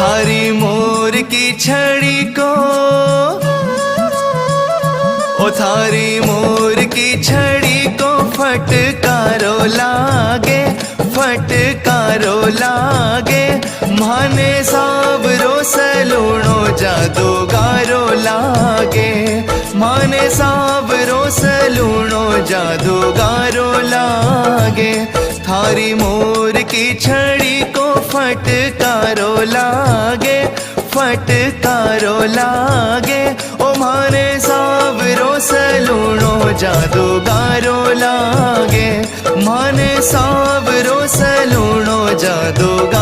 थारी मोर की छड़ी को, ओ थारी मोर की छड़ी को फटकारो लागे, फटकारो लागे। माने सावरो सलूणो जादूगारो लागे, माने सावरो सलूणो जादूगारो लागे। थारी मोर की छड़ी को फटकारो लागे, फटकारो लागे। ओ माने सावरो सलूणो जादूगारो लागे, माने सावरो सलूणो जादूगारो